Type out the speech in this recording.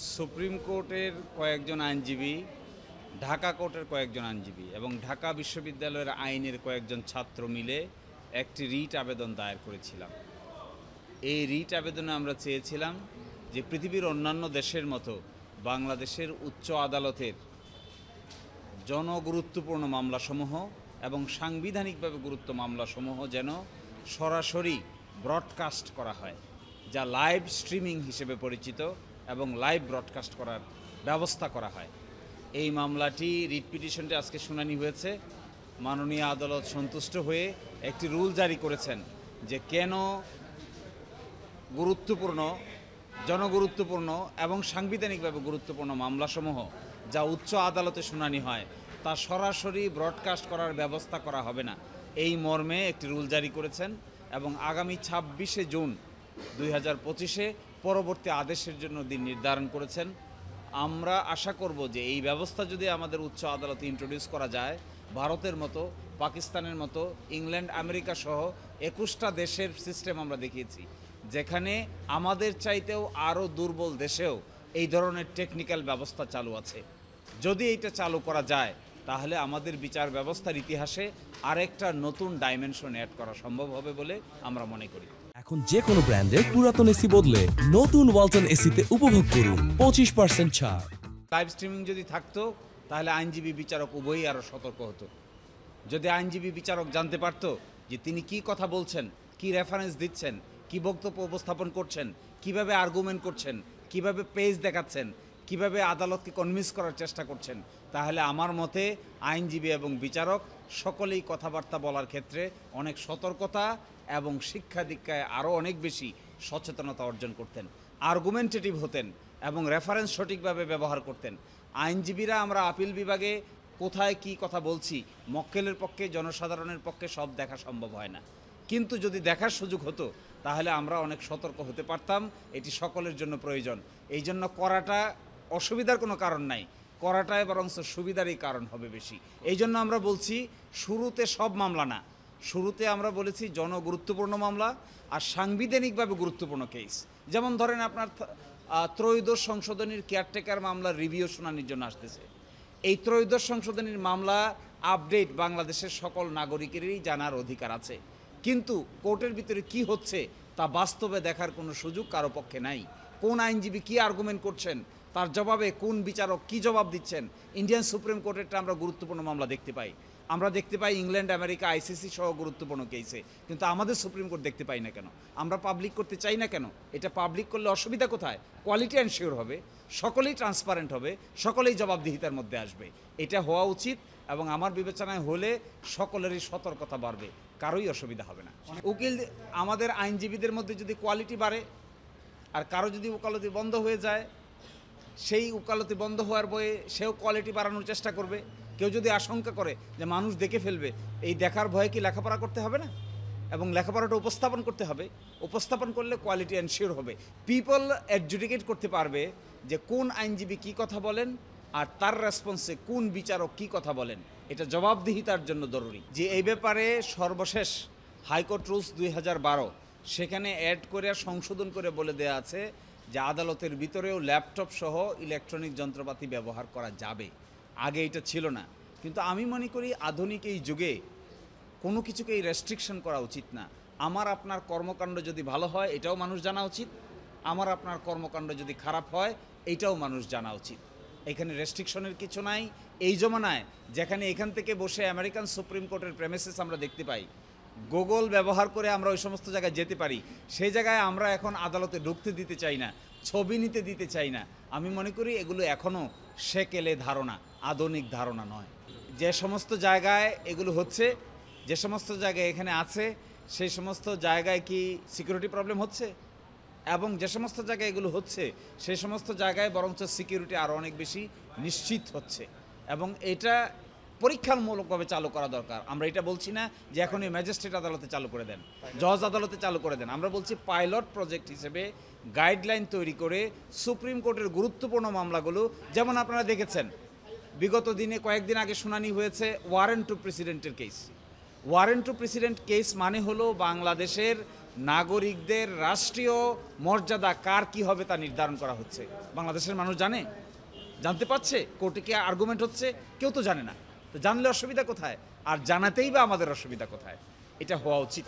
Supreme কোর্টের কয়েকজন আইনজীবী, ঢাকা কোর্টের কয়েকজন আইনজীবী এবং ঢাকা বিশ্ববিদ্যালয়ের আইনের কয়েকজন ছাত্র মিলে একটি রিট আবেদন দায়ের করেছিলাম। এই রিট আবেদনে আমরা চেয়েছিলাম যে পৃথিবীর অন্যান্য দেশের মতো বাংলাদেশের উচ্চ আদালতের জনগুরুত্বপূর্ণ মামলাসমূহ এবং সাংবিধানিকভাবে গুরুত্ব মামলাসমূহ যেন সরাসরি ব্রডকাস্ট করা হয়, যা লাইভ স্ট্রিমিং হিসেবে পরিচিত, এবং লাইভ ব্রডকাস্ট করার ব্যবস্থা করা হয়। এই মামলাটি রিট পিটিশনটি আজকে শুনানি হয়েছে। মাননীয় আদালত সন্তুষ্ট হয়ে একটি রুল জারি করেছেন যে কেন গুরুত্বপূর্ণ, জনগুরুত্বপূর্ণ এবং সাংবিধানিকভাবে গুরুত্বপূর্ণ মামলাসমূহ যা উচ্চ আদালতে শুনানি হয় তা সরাসরি ব্রডকাস্ট করার ব্যবস্থা করা হবে না, এই মর্মে একটি রুল জারি করেছেন। এবং আগামী 26শে জুন 2025-এ পরবর্তী আদেশের জন্য দিন নির্ধারণ করেছেন। আমরা আশা করব যে এই ব্যবস্থা যদি আমাদের উচ্চ আদালতে ইন্ট্রোডিউস করা যায়, ভারতের মতো, পাকিস্তানের মতো, ইংল্যান্ড, আমেরিকা সহ 21টা দেশের সিস্টেম আমরা দেখিয়েছি, যেখানে আমাদের চাইতেও আরও দুর্বল দেশেও এই ধরনের টেকনিক্যাল ব্যবস্থা চালু আছে। যদি এইটা চালু করা যায় তাহলে আমাদের বিচার ব্যবস্থার ইতিহাসে আরেকটা নতুন ডাইমেনশন অ্যাড করা সম্ভব হবে বলে আমরা মনে করি। এখন যে কোনো ব্র্যান্ডের পুরাতন এসি বদলে নতুন ওয়ালটন এসিতে উপভোগ করুন 25% ছাড়। লাইভ স্ট্রিমিং যদি থাকতো তাহলে আইনজীবী বিচারক উভয়ই আরও সতর্ক হতো। যদি আইনজীবী বিচারক জানতে পারত যে তিনি কি কথা বলছেন, কি রেফারেন্স দিচ্ছেন, কি বক্তব্য উপস্থাপন করছেন, কিভাবে আর্গুমেন্ট করছেন, কিভাবে পেজ দেখাচ্ছেন, কিভাবে আদালতকে কনভিন্স করার চেষ্টা করছেন, তাহলে আমার মতে আইনজীবী এবং বিচারক সকলেই কথাবার্তা বলার ক্ষেত্রে অনেক সতর্কতা এবং শিক্ষা দীক্ষায় আরও অনেক বেশি সচেতনতা অর্জন করতেন, আর্গুমেন্টেটিভ হতেন এবং রেফারেন্স সঠিকভাবে ব্যবহার করতেন। আইনজীবীরা আমরা আপিল বিভাগে কোথায় কি কথা বলছি, মক্কেলের পক্ষে, জনসাধারণের পক্ষে সব দেখা সম্ভব হয় না, কিন্তু যদি দেখার সুযোগ হতো তাহলে আমরা অনেক সতর্ক হতে পারতাম। এটি সকলের জন্য প্রয়োজন। এই জন্য করাটা অসুবিধার কোনো কারণ নাই, করাটাই বরং সুবিধারই কারণ হবে বেশি। এই জন্য আমরা বলছি শুরুতে সব মামলা না, শুরুতে আমরা বলেছি জনগুরুত্বপূর্ণ মামলা আর সাংবিধানিকভাবে গুরুত্বপূর্ণ কেস। যেমন ধরেন আপনার ত্রয়োদশ সংশোধনীর কেয়ারটেকার মামলার রিভিউ শুনানির জন্য আসতেছে। এই ত্রয়োদশ সংশোধনীর মামলা আপডেট বাংলাদেশের সকল নাগরিকেরই জানার অধিকার আছে, কিন্তু কোর্টের ভিতরে কি হচ্ছে তা বাস্তবে দেখার কোনো সুযোগ কারো পক্ষে নাই। কোন আইনজীবী কি আর্গুমেন্ট করছেন, তার জবাবে কোন বিচারক কি জবাব দিচ্ছেন। ইন্ডিয়ান সুপ্রিম কোর্টেরটা আমরা গুরুত্বপূর্ণ মামলা দেখতে পাই, আমরা দেখতে পাই ইংল্যান্ড, আমেরিকা, আইসিসি সহ গুরুত্বপূর্ণ কেসে, কিন্তু আমাদের সুপ্রিম কোর্ট দেখতে পাই না কেন? আমরা পাবলিক করতে চাই না কেন? এটা পাবলিক করলে অসুবিধা কোথায়? কোয়ালিটি এনশিওর হবে, সকলেই ট্রান্সপারেন্ট হবে, সকলেই জবাবদিহিতার মধ্যে আসবে। এটা হওয়া উচিত এবং আমার বিবেচনায় হলে সকলেরই সতর্কতা বাড়বে, কারোই অসুবিধা হবে না। উকিল, আমাদের আইনজীবীদের মধ্যে যদি কোয়ালিটি বাড়ে আর কারো যদি ওকালতি বন্ধ হয়ে যায়, সেই উকালতি বন্ধ হওয়ার বয়ে সেও কোয়ালিটি বাড়ানোর চেষ্টা করবে। কেউ যদি আশঙ্কা করে যে মানুষ দেখে ফেলবে, এই দেখার ভয়ে কি লেখাপড়া করতে হবে না? এবং লেখাপড়াটা উপস্থাপন করতে হবে, উপস্থাপন করলে কোয়ালিটি এনশিওর হবে। পিপল অ্যাডজুডিকেট করতে পারবে যে কোন আইনজীবী কী কথা বলেন আর তার রেসপন্সে কোন বিচারক কী কথা বলেন। এটা জবাবদিহিতার জন্য জরুরি। যে এই ব্যাপারে সর্বশেষ হাইকোর্ট রুলস 2012 সেখানে অ্যাড করে সংশোধন করে বলে দেওয়া আছে যে আদালতের ভিতরেও ল্যাপটপ সহ ইলেকট্রনিক যন্ত্রপাতি ব্যবহার করা যাবে। আগে এটা ছিল না, কিন্তু আমি মনে করি আধুনিক এই যুগে কোনো কিছুকেই রেস্ট্রিকশন করা উচিত না। আমার আপনার কর্মকাণ্ড যদি ভালো হয় এটাও মানুষ জানা উচিত, আমার আপনার কর্মকাণ্ড যদি খারাপ হয় এইটাও মানুষ জানা উচিত। এখানে রেস্ট্রিকশনের কিছু নাই। এই জমানায় যেখানে এখান থেকে বসে আমেরিকান সুপ্রিম কোর্টের প্রেমিসেস আমরা দেখতে পাই, গুগল ব্যবহার করে আমরা ওই সমস্ত জায়গায় যেতে পারি, সেই জায়গায় আমরা এখন আদালতে ঢুকতে দিতে চাই না, ছবি নিতে দিতে চাই না। আমি মনে করি এগুলো এখনও সেকেলে ধারণা, আধুনিক ধারণা নয়। যে সমস্ত জায়গায় এগুলো হচ্ছে, যে সমস্ত জায়গায় এখানে আছে, সেই সমস্ত জায়গায় কি সিকিউরিটি প্রবলেম হচ্ছে? এবং যে সমস্ত জায়গায় এগুলো হচ্ছে সেই সমস্ত জায়গায় বরঞ্চ সিকিউরিটি আরও অনেক বেশি নিশ্চিত হচ্ছে, এবং এটা পরীক্ষামূলকভাবে চালু করা দরকার। আমরা এটা বলছি না যে এখনই ম্যাজিস্ট্রেট আদালতে চালু করে দেন, জজ আদালতে চালু করে দেন। আমরা বলছি পাইলট প্রজেক্ট হিসেবে গাইডলাইন তৈরি করে সুপ্রিম কোর্টের গুরুত্বপূর্ণ মামলাগুলো, যেমন আপনারা দেখেছেন বিগত দিনে কয়েকদিন আগে শুনানি হয়েছে ওয়ারেন্ট টু প্রেসিডেন্টের case. Warrant to president case মানে হলো বাংলাদেশের নাগরিকদের রাষ্ট্রীয় মর্যাদা কার কি হবে তা নির্ধারণ করা হচ্ছে। বাংলাদেশের মানুষ জানে, জানতে পারছে, কোর্টে কি আর্গুমেন্ট হচ্ছে, কেউ তো জানে না। তো জানলে অসুবিধা কোথায়, আর জানাতেই বা আমাদের অসুবিধা কোথায়? এটা হওয়া উচিত।